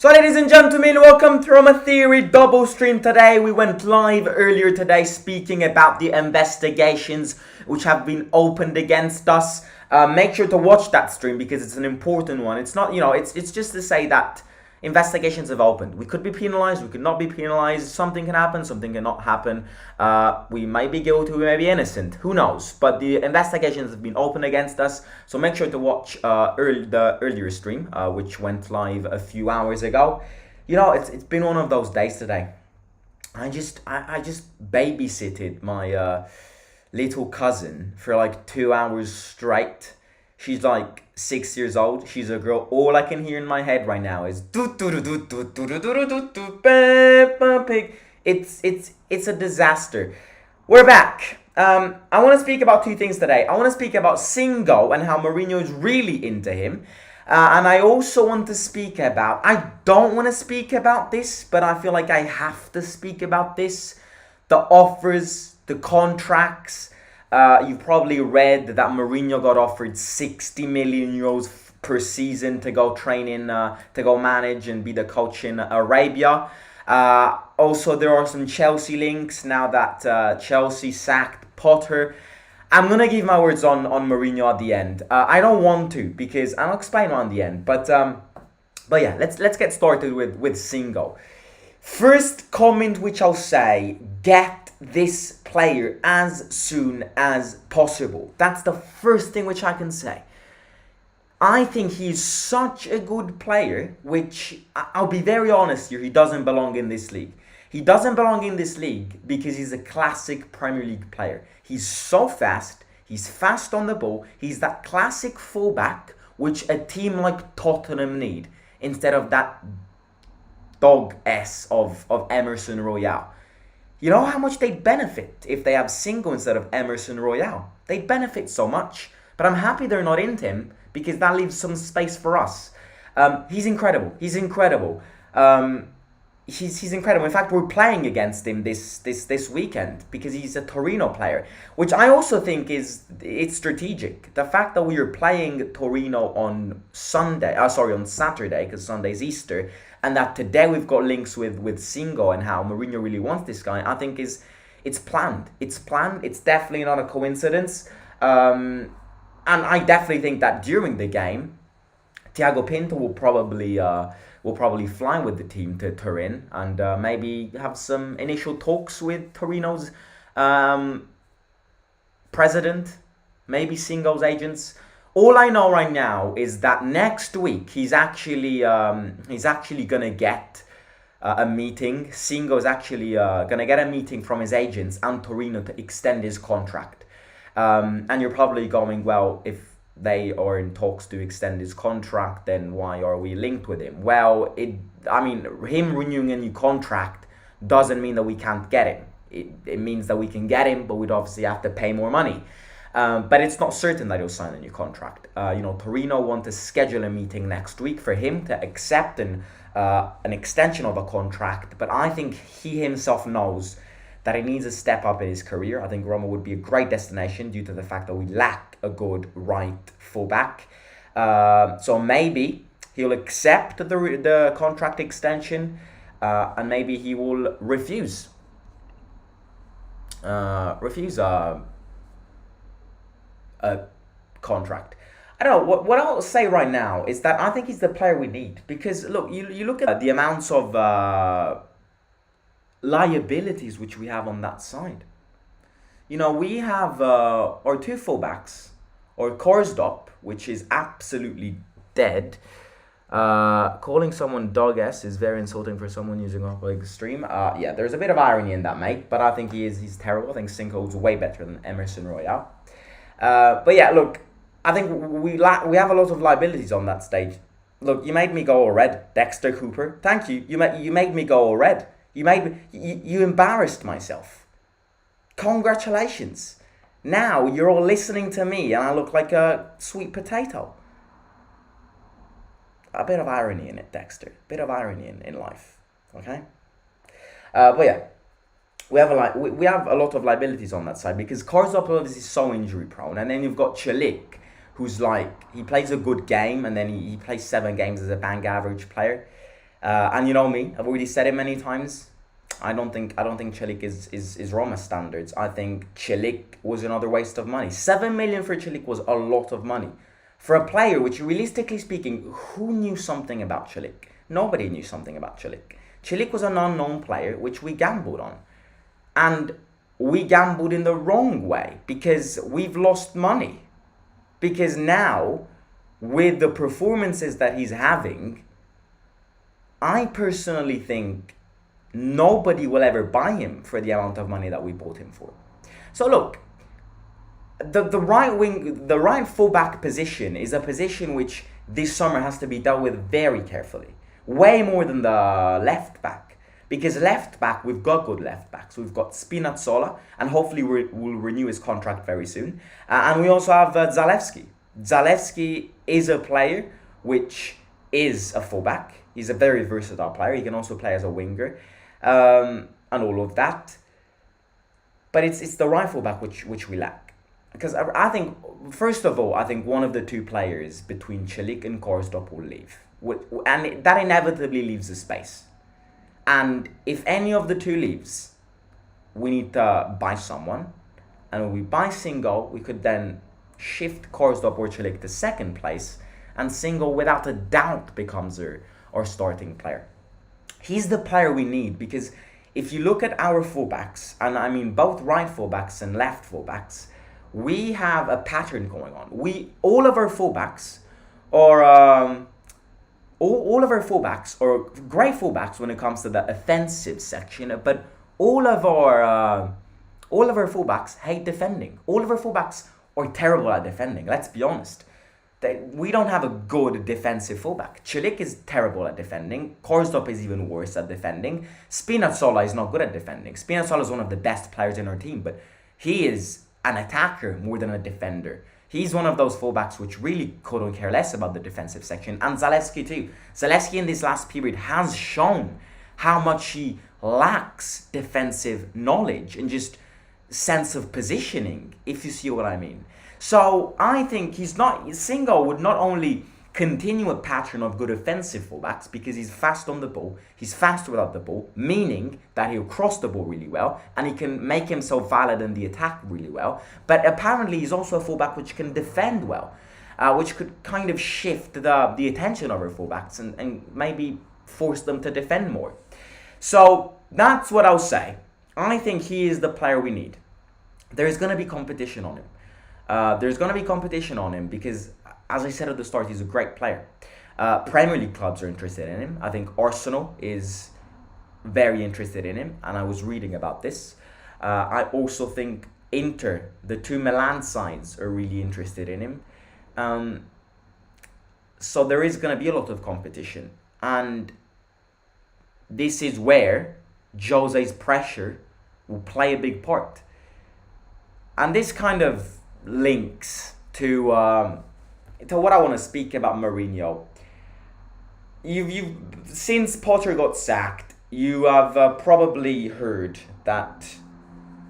So ladies and gentlemen, welcome to Roma Theory double stream today. We went live earlier today speaking about the investigations which have been opened against us. Make sure to watch that stream because it's an important one. It's not, it's just to say that investigations have opened. We could be penalized, we could not be penalized. Something can happen, something cannot happen. We might be guilty, we may be innocent. Who knows? But the investigations have been opened against us. So make sure to watch the earlier stream, which went live a few hours ago. It's been one of those days today. I just babysitted my little cousin for like 2 hours straight. She's like 6 years old. She's a girl. All I can hear in my head right now is it's a disaster. We're back. I want to speak about two things today. I want to speak about SINGO and how Mourinho is really into him. And I also want to speak about, I don't want to speak about this, but I feel like I have to speak about this. The offers, the contracts. You've probably read that Mourinho got offered 60 million euros per season to go train in, to go manage and be the coach in Arabia. Also, there are some Chelsea links now that Chelsea sacked Potter. I'm going to give my words on Mourinho at the end. I don't want to because I'll explain on the end. But yeah, let's get started with SINGO. First comment which I'll say, get this player as soon as possible. That's the first thing which I can say. I think he's such a good player, which I'll be very honest here, he doesn't belong in this league. He doesn't belong in this league because he's a classic Premier League player. He's so fast, he's fast on the ball, he's that classic fullback which a team like Tottenham need instead of that dog S of Emerson Royale. You know how much they'd benefit if they have SINGO instead of Emerson Royale? They'd benefit so much. But I'm happy they're not into him because that leaves some space for us. He's incredible. He's incredible. He's incredible. In fact, we're playing against him this weekend because he's a Torino player, which I also think it's strategic. The fact that we are playing Torino on Saturday, because Sunday's Easter, and that today we've got links with SINGO and how Mourinho really wants this guy, I think it's planned. It's planned. It's definitely not a coincidence. And I definitely think that during the game, Thiago Pinto will probably fly with the team to Turin and maybe have some initial talks with Torino's president, maybe SINGO's agents. All I know right now is that next week he's actually gonna get a meeting. SINGO is actually gonna get a meeting from his agents and Torino to extend his contract. And you're probably going, well, if they are in talks to extend his contract, then why are we linked with him? Well, him renewing a new contract doesn't mean that we can't get him. It means that we can get him, but we'd obviously have to pay more money. But it's not certain that he'll sign a new contract. Torino want to schedule a meeting next week for him to accept an extension of a contract. But I think he himself knows that he needs a step up in his career. I think Roma would be a great destination due to the fact that we lack a good right fullback. So maybe he'll accept the contract extension and maybe he will refuse a contract. I don't know, what I'll say right now is that I think he's the player we need. Because look, you look at the amounts of liabilities which we have on that side. We have our two fullbacks, or Korsdorp, which is absolutely dead. Calling someone dog S is very insulting for someone using our like stream. Yeah, there's a bit of irony in that, mate. But I think he's terrible. I think SINGO is way better than Emerson Royale. But yeah, look, I think we have a lot of liabilities on that stage. Look, you made me go all red, Dexter Cooper. Thank you. You made me go all red. You embarrassed myself. Congratulations. Now you're all listening to me and I look like a sweet potato. A bit of irony in it, Dexter. A bit of irony in life. Okay? But yeah. We have a lot of liabilities on that side because Korsdorp is so injury prone, and then you've got Celik, who's like, he plays a good game and then he plays 7 games as a bang average player. And you know me, I've already said it many times. I don't think Celik is Roma standards. I think Celik was another waste of money. 7 million for Celik was a lot of money for a player which, realistically speaking, who knew something about Celik? Nobody knew something about Celik. Celik was an unknown player which we gambled on, and we gambled in the wrong way because we've lost money. Because now, with the performances that he's having, I personally think nobody will ever buy him for the amount of money that we bought him for. So look, the right fullback position is a position which this summer has to be dealt with very carefully, way more than the left back. Because left back, we've got good left backs. We've got Spinazzola, and hopefully we'll renew his contract very soon. And we also have Zalewski. Zalewski is a player which is a fullback. He's a very versatile player. He can also play as a winger, and all of that. But it's the right fullback which we lack. Because I think, first of all, I think one of the two players between Celik and Korsdorp will leave. And that inevitably leaves a space. And if any of the two leaves, we need to buy someone. And when we buy SINGO, we could then shift Korsdorp or Celik to second place. And SINGO, without a doubt, becomes our starting player. He's the player we need, because if you look at our fullbacks, and I mean both right fullbacks and left fullbacks, we have a pattern going on. All of our fullbacks are great fullbacks when it comes to the offensive section, but all of our fullbacks hate defending. All of our fullbacks are terrible at defending. Let's be honest. We don't have a good defensive fullback. Celik is terrible at defending. Korsdorp is even worse at defending. Spinazzola is not good at defending. Spinazzola is one of the best players in our team, but he is an attacker more than a defender. He's one of those fullbacks which really couldn't care less about the defensive section. And Zalewski too. Zalewski in this last period has shown how much he lacks defensive knowledge and just sense of positioning, if you see what I mean. So I think SINGO would not only continue a pattern of good offensive fullbacks because he's fast on the ball, he's fast without the ball, meaning that he'll cross the ball really well and he can make himself valid in the attack really well. But apparently he's also a fullback which can defend well, which could kind of shift the attention of our fullbacks and maybe force them to defend more. So that's what I'll say. I think he is the player we need. There's going to be competition on him. Because, as I said at the start, he's a great player. Premier League clubs are interested in him. I think Arsenal is very interested in him, and I was reading about this. I also think Inter, the two Milan sides, are really interested in him. So there is going to be a lot of competition. And this is where Jose's pressure will play a big part. And this kind of links to what I want to speak about Mourinho. You've since Potter got sacked, you have probably heard that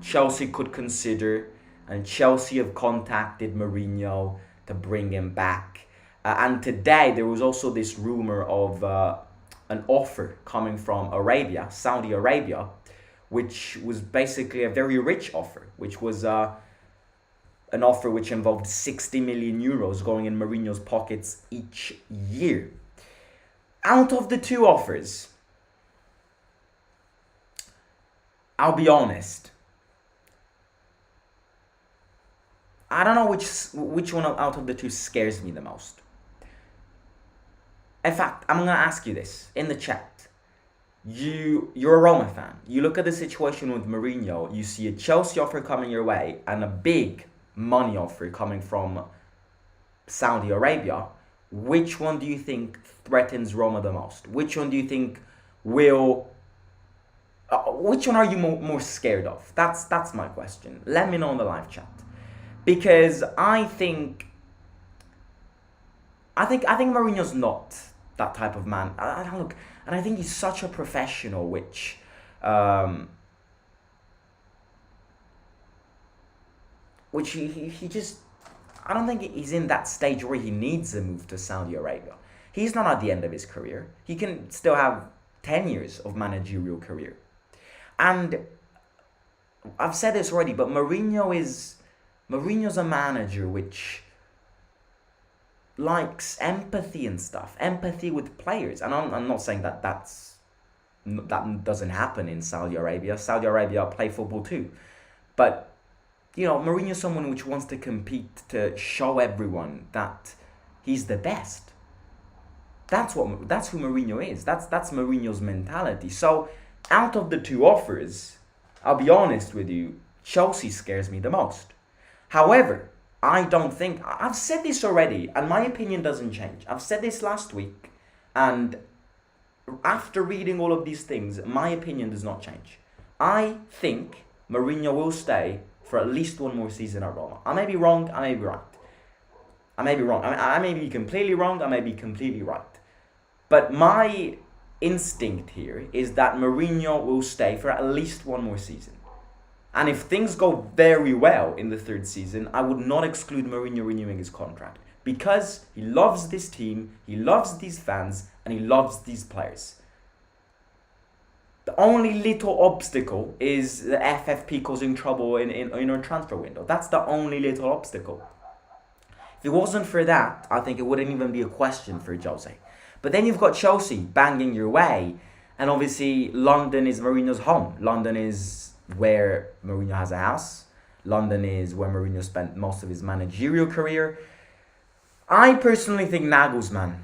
Chelsea could consider, and Chelsea have contacted Mourinho to bring him back. And today there was also this rumor of an offer coming from Arabia, Saudi Arabia, which was basically a very rich offer, which was an offer which involved 60 million euros going in Mourinho's pockets each year. Out of the two offers, I'll be honest, I don't know which one out of the two scares me the most. In fact, I'm going to ask you this in the chat. You're a Roma fan. You look at the situation with Mourinho, you see a Chelsea offer coming your way and a big money offer coming from Saudi Arabia. Which one do you think threatens Roma the most? Which one do you think will... which one are you more scared of? That's my question. Let me know in the live chat. Because I think Mourinho's not that type of man. And I think he's such a professional, which he just, I don't think he's in that stage where he needs a move to Saudi Arabia. He's not at the end of his career. He can still have 10 years of managerial career. And I've said this already, but Mourinho's a manager which likes empathy and stuff, empathy with players. And I'm not saying that that doesn't happen in Saudi Arabia. Saudi Arabia play football too, but Mourinho's someone which wants to compete, to show everyone that he's the best. That's who Mourinho is. That's Mourinho's mentality. So, out of the two offers, I'll be honest with you, Chelsea scares me the most. However, I don't think... I've said this already, and my opinion doesn't change. I've said this last week, and after reading all of these things, my opinion does not change. I think Mourinho will stay for at least one more season at Roma. I may be wrong, I may be right. I may be wrong. I may be completely wrong, I may be completely right. But my instinct here is that Mourinho will stay for at least one more season. And if things go very well in the third season, I would not exclude Mourinho renewing his contract. Because he loves this team, he loves these fans, and he loves these players. The only little obstacle is the FFP causing trouble in our transfer window. That's the only little obstacle. If it wasn't for that, I think it wouldn't even be a question for Jose. But then you've got Chelsea banging your way. And obviously, London is Mourinho's home. London is where Mourinho has a house. London is where Mourinho spent most of his managerial career. I personally think Nagelsmann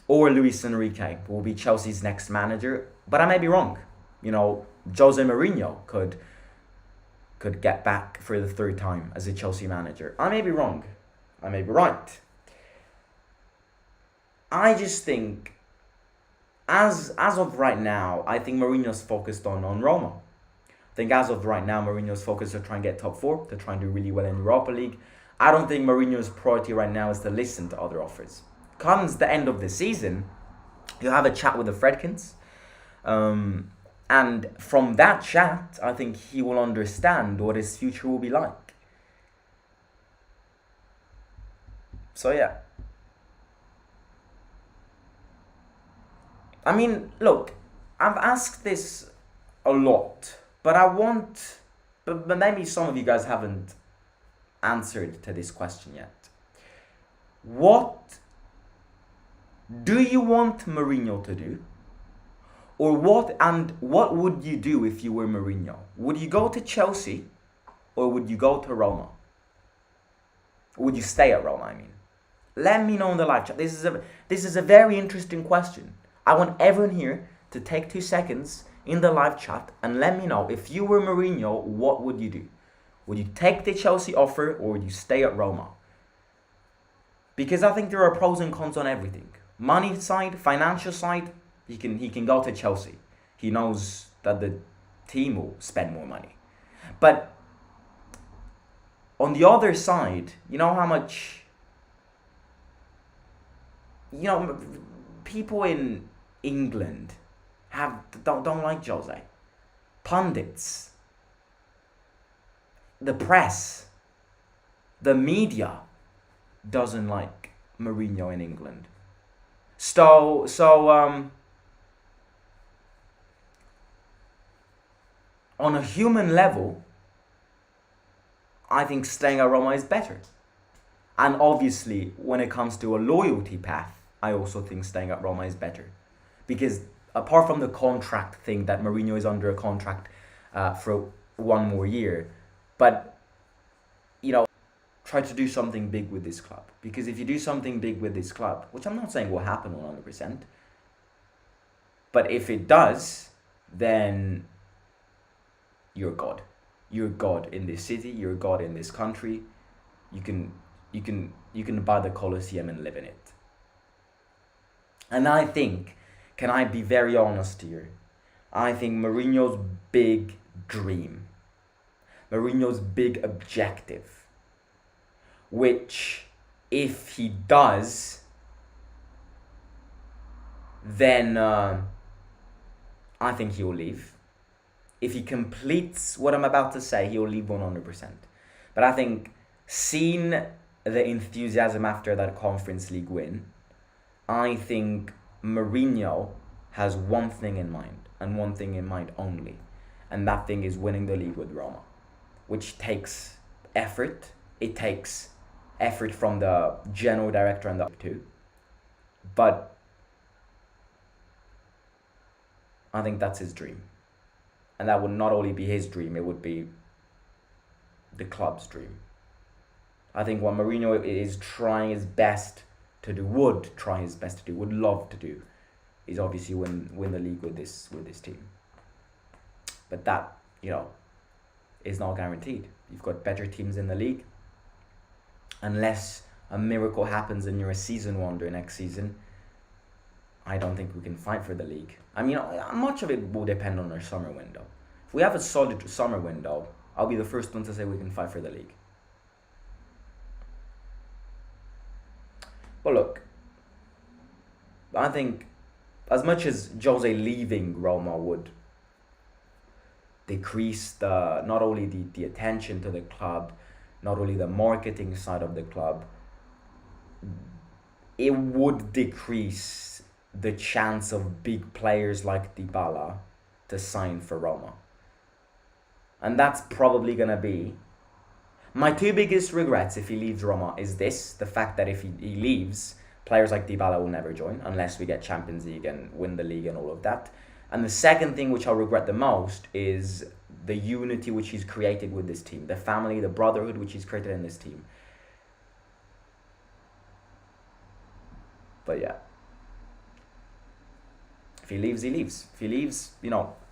or Luis Enrique will be Chelsea's next manager. But I may be wrong. Jose Mourinho could get back for the third time as a Chelsea manager. I may be wrong. I may be right. I just think, as of right now, I think Mourinho's focused on Roma. I think as of right now, Mourinho's focused to try and get top 4, to try and do really well in Europa League. I don't think Mourinho's priority right now is to listen to other offers. Comes the end of the season, you'll have a chat with the Fredkins. And from that chat, I think he will understand what his future will be like. So yeah. I mean, look, I've asked this a lot, but but maybe some of you guys haven't answered to this question yet. What do you want Mourinho to do? Or what would you do if you were Mourinho? Would you go to Chelsea or would you go to Roma? Or would you stay at Roma, I mean? Let me know in the live chat. This is a very interesting question. I want everyone here to take 2 seconds in the live chat and let me know, if you were Mourinho, what would you do? Would you take the Chelsea offer or would you stay at Roma? Because I think there are pros and cons on everything. Money side, financial side, he can go to Chelsea. He knows that the team will spend more money. But on the other side, you know how much... people in England don't like Jose. Pundits, the press, the media doesn't like Mourinho in England. So on a human level, I think staying at Roma is better. And obviously, when it comes to a loyalty path, I also think staying at Roma is better. Because apart from the contract thing, that Mourinho is under a contract for one more year, but, try to do something big with this club. Because if you do something big with this club, which I'm not saying will happen 100%, but if it does, then you're God. You're God in this city, you're God in this country. You can buy the Colosseum and live in it. And I think, can I be very honest here? I think Mourinho's big dream, Mourinho's big objective, which if he does, then I think he will leave. If he completes what I'm about to say, he will leave 100%. But I think seeing the enthusiasm after that Conference League win, I think Mourinho has one thing in mind, and one thing in mind only, and that thing is winning the league with Roma, which takes effort. It takes effort from the general director and the too, but I think that's his dream, and that would not only be his dream; it would be the club's dream. I think what Mourinho is trying his best to do, would love to do, is obviously win the league with this team. But that, is not guaranteed. You've got better teams in the league. Unless a miracle happens and you're a season wonder next season, I don't think we can fight for the league. I mean, much of it will depend on our summer window. If we have a solid summer window, I'll be the first one to say we can fight for the league. But look, I think as much as Jose leaving Roma would decrease not only the attention to the club, not only the marketing side of the club, it would decrease the chance of big players like Dybala to sign for Roma. And that's probably going to be my two biggest regrets if he leaves Roma is the fact that if he leaves, players like Dybala will never join unless we get Champions League and win the league and all of that. And the second thing which I'll regret the most is the unity which he's created with this team, the family, the brotherhood which he's created in this team. But yeah, if he leaves, he leaves. If he leaves,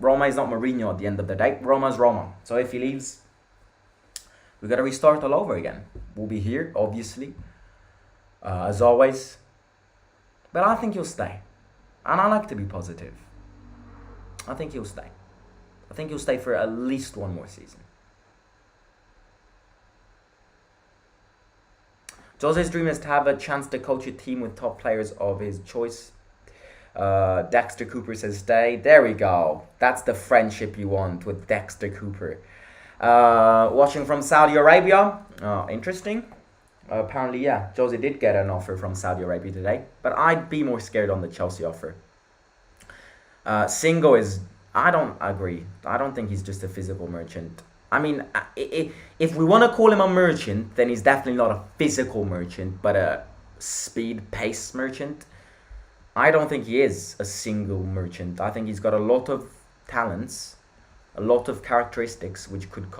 Roma is not Mourinho at the end of the day. Roma's Roma. So if he leaves, we got to restart all over again. We'll be here, obviously, as always. But I think he'll stay. And I like to be positive. I think he'll stay. I think he'll stay for at least one more season. Jose's dream is to have a chance to coach a team with top players of his choice. Dexter Cooper says stay. There we go. That's the friendship you want with Dexter Cooper. Watching from Saudi Arabia. Interesting. Apparently, yeah, Jose did get an offer from Saudi Arabia today. But I'd be more scared on the Chelsea offer. SINGO is... I don't agree. I don't think he's just a physical merchant. I mean, if we want to call him a merchant, then he's definitely not a physical merchant, but a speed, pace merchant. I don't think he is a single merchant. I think he's got a lot of talents, a lot of characteristics which could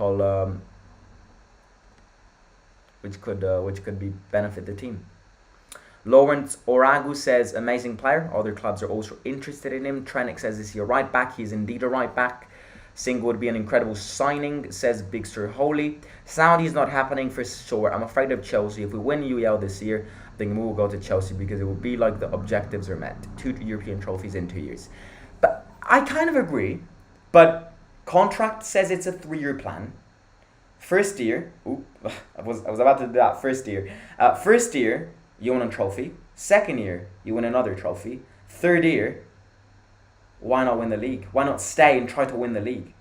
be benefit the team. Lawrence Oragu says amazing player. Other clubs are also interested in him. Trenik says is he a right back? He's indeed a right back. SINGO would be an incredible signing, says Big Sir Holy. Saudi's not happening for sure. I'm afraid of Chelsea. If we win UEL this year, I think we will go to Chelsea because it will be like the objectives are met. 2 European trophies in 2 years. But I kind of agree. But contract says it's a 3-year plan. First year, I was about to do that. First year, you win a trophy. Second year, you win another trophy. Third year, why not win the league? Why not stay and try to win the league?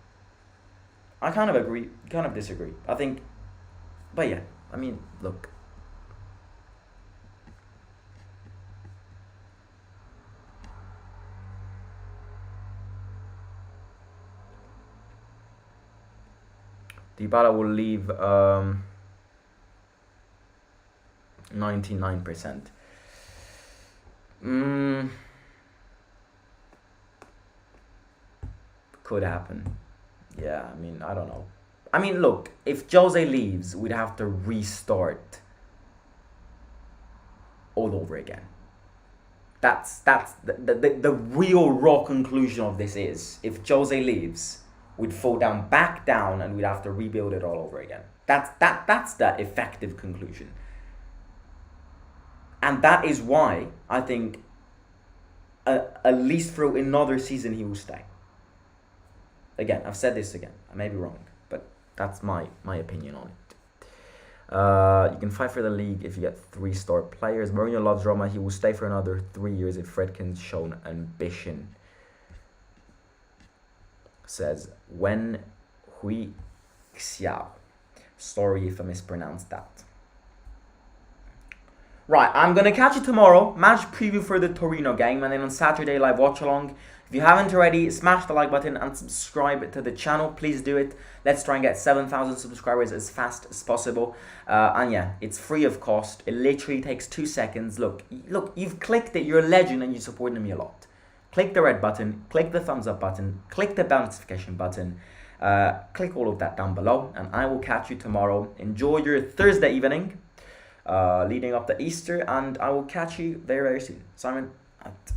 I kind of agree, kind of disagree. I think, but yeah, I mean, look. Dybala will leave 99%. Could happen. Yeah, I mean, I don't know. I mean, look, if Jose leaves, we'd have to restart all over again. That's the real raw conclusion of this is, if Jose leaves, we'd fall back down, and we'd have to rebuild it all over again. That's the effective conclusion. And that is why I think at least for another season he will stay. Again, I've said this again. I may be wrong, but that's my opinion on it. You can fight for the league if you get 3-star players. Mourinho loves Roma. He will stay for another 3 years if Fredkin's shown ambition. Says Wen Hui Xiao. Sorry if I mispronounced that. Right, I'm gonna catch you tomorrow. Match preview for the Torino game, and then on Saturday live watch along. If you haven't already, smash the like button and subscribe to the channel. Please do it. Let's try and get 7,000 subscribers as fast as possible. And yeah, it's free of cost. It literally takes 2 seconds. Look, you've clicked it. You're a legend and you're supporting me a lot. Click the red button. Click the thumbs up button. Click the bell notification button. Click all of that down below, and I will catch you tomorrow. Enjoy your Thursday evening. Leading up to Easter, and I will catch you very, very soon. Simon, out.